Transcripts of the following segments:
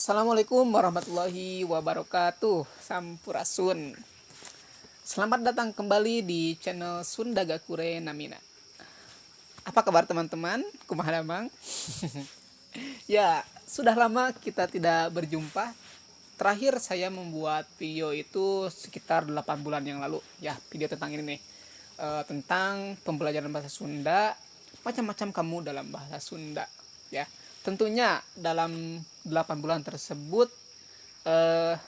Assalamualaikum warahmatullahi wabarakatuh. Sampurasun. Selamat datang kembali di channel Sunda Gakure Namina. Apa kabar teman-teman? Kumaha damang? Ya, sudah lama kita tidak berjumpa. Terakhir saya membuat video itu sekitar 8 bulan yang lalu. Ya, video tentang ini nih. Tentang pembelajaran bahasa Sunda, macam-macam kamu dalam bahasa Sunda. Ya, tentunya dalam 8 bulan tersebut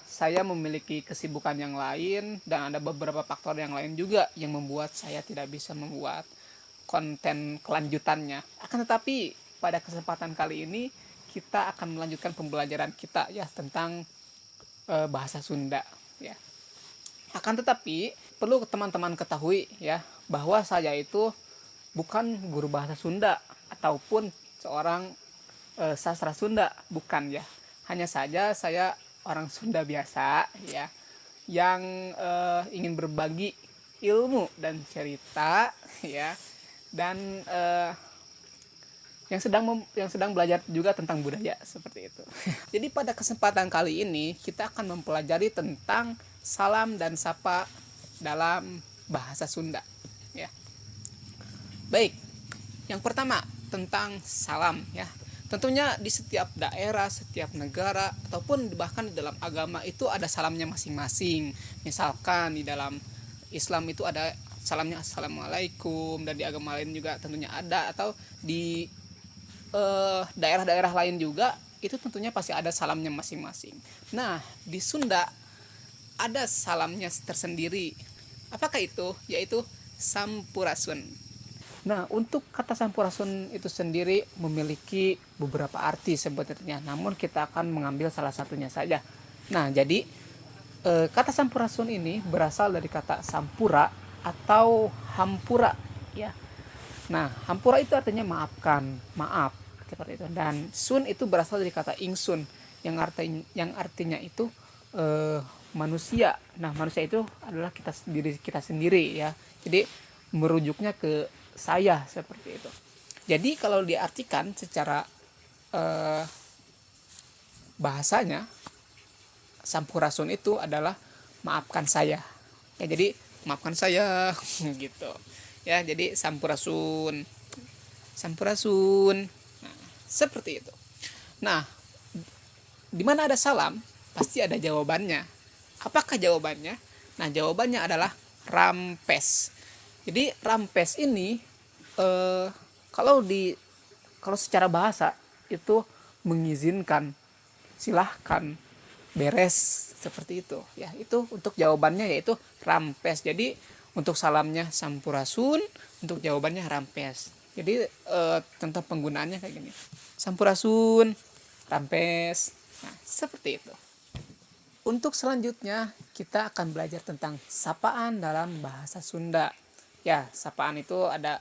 saya memiliki kesibukan yang lain dan ada beberapa faktor yang lain juga yang membuat saya tidak bisa membuat konten kelanjutannya. Akan tetapi pada kesempatan kali ini kita akan melanjutkan pembelajaran kita ya tentang bahasa Sunda ya. Akan tetapi perlu teman-teman ketahui ya bahwa saya itu bukan guru bahasa Sunda ataupun seorang sastra Sunda, bukan ya. Hanya saja saya orang Sunda biasa ya yang ingin berbagi ilmu dan cerita ya dan yang sedang belajar juga tentang budaya seperti itu. Jadi pada kesempatan kali ini kita akan mempelajari tentang salam dan sapa dalam bahasa Sunda ya. Baik, yang pertama tentang salam ya. Tentunya di setiap daerah, setiap negara, ataupun bahkan di dalam agama itu ada salamnya masing-masing. Misalkan di dalam Islam itu ada salamnya Assalamualaikum, dan di agama lain juga tentunya ada, atau di daerah-daerah lain juga itu tentunya pasti ada salamnya masing-masing. Nah, di Sunda ada salamnya tersendiri. Apakah itu? Yaitu Sampurasun. Nah, untuk kata Sampurasun itu sendiri memiliki beberapa arti sebenarnya, namun kita akan mengambil salah satunya saja. Nah, jadi kata Sampurasun ini berasal dari kata sampura atau hampura ya. Nah, hampura itu artinya maafkan, maaf seperti itu. Dan sun itu berasal dari kata ingsun yang artinya itu manusia. Nah, manusia itu adalah kita sendiri ya. Jadi merujuknya ke saya seperti itu. Jadi kalau diartikan secara bahasanya, Sampurasun itu adalah maafkan saya. Ya, jadi maafkan saya gitu. Ya, jadi Sampurasun. Sampurasun. Nah, seperti itu. Nah, di mana ada salam, pasti ada jawabannya. Apakah jawabannya? Nah, jawabannya adalah rampes. Jadi rampes ini kalau secara bahasa itu mengizinkan, silahkan, beres seperti itu ya. Itu untuk jawabannya yaitu rampes. Jadi untuk salamnya Sampurasun, untuk jawabannya rampes. Jadi tentang penggunaannya kayak gini, Sampurasun, rampes. Nah, seperti itu. Untuk selanjutnya kita akan belajar tentang sapaan dalam bahasa Sunda. Ya, sapaan itu ada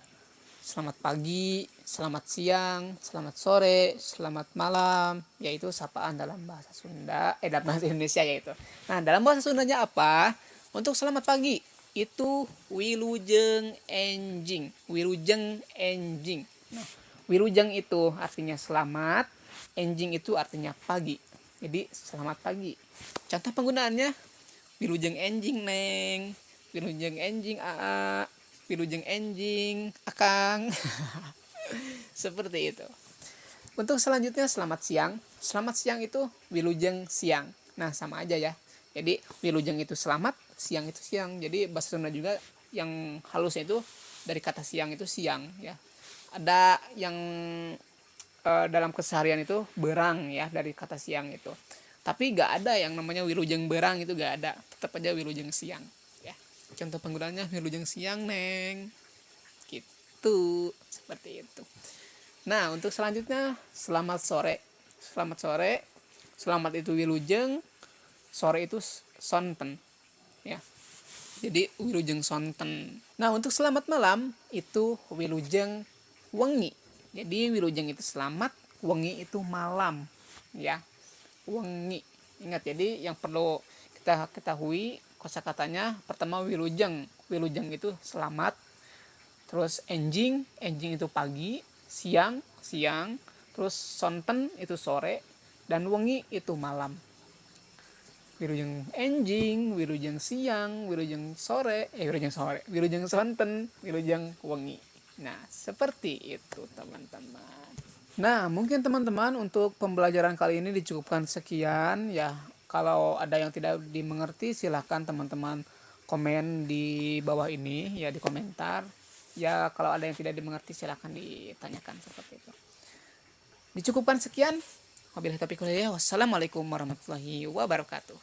selamat pagi, selamat siang, selamat sore, selamat malam, yaitu sapaan dalam bahasa Sunda, dalam bahasa Indonesia yaitu. Nah, dalam bahasa Sundanya apa? Untuk selamat pagi itu wilujeng enjing, wilujeng enjing. Nah, wilujeng itu artinya selamat, enjing itu artinya pagi. Jadi selamat pagi. Contoh penggunaannya, wilujeng enjing neng, wilujeng enjing aa, wilujeng enjing akang. Seperti itu. Untuk selanjutnya selamat siang. Selamat siang itu wilujeng siang. Nah, sama aja ya. Jadi wilujeng itu selamat, siang itu siang. Jadi bahasa Sunda juga yang halusnya itu dari kata siang itu siang ya. Ada yang dalam keseharian itu berang ya dari kata siang itu. Tapi gak ada yang namanya wilujeng berang, itu gak ada. Tetap aja wilujeng siang ya. Contoh penggunaannya wilujeng siang neng. Gitu, seperti itu. Nah, untuk selanjutnya selamat sore. Selamat sore. Selamat itu wilujeng, sore itu sonten ya. Jadi wilujeng sonten. Nah, untuk selamat malam itu wilujeng wengi. Jadi wilujeng itu selamat, wengi itu malam ya. Wengi. Ingat, jadi yang perlu kita ketahui kosakatanya, pertama wilujeng. Wilujeng itu selamat. Terus enjing itu pagi, siang, terus sonten itu sore, dan wengi itu malam. Wilujeng enjing, wilujeng siang, wilujeng sore, wilujeng sonten, wilujeng wengi. Nah, seperti itu teman-teman. Nah, mungkin teman-teman untuk pembelajaran kali ini dicukupkan sekian ya. Kalau ada yang tidak dimengerti silahkan teman-teman komen di bawah ini ya, di komentar. Ya, kalau ada yang tidak dimengerti silahkan ditanyakan seperti itu. Dicukupkan sekian. Wabillahi taufiq wal hidayah. Wassalamualaikum warahmatullahi wabarakatuh.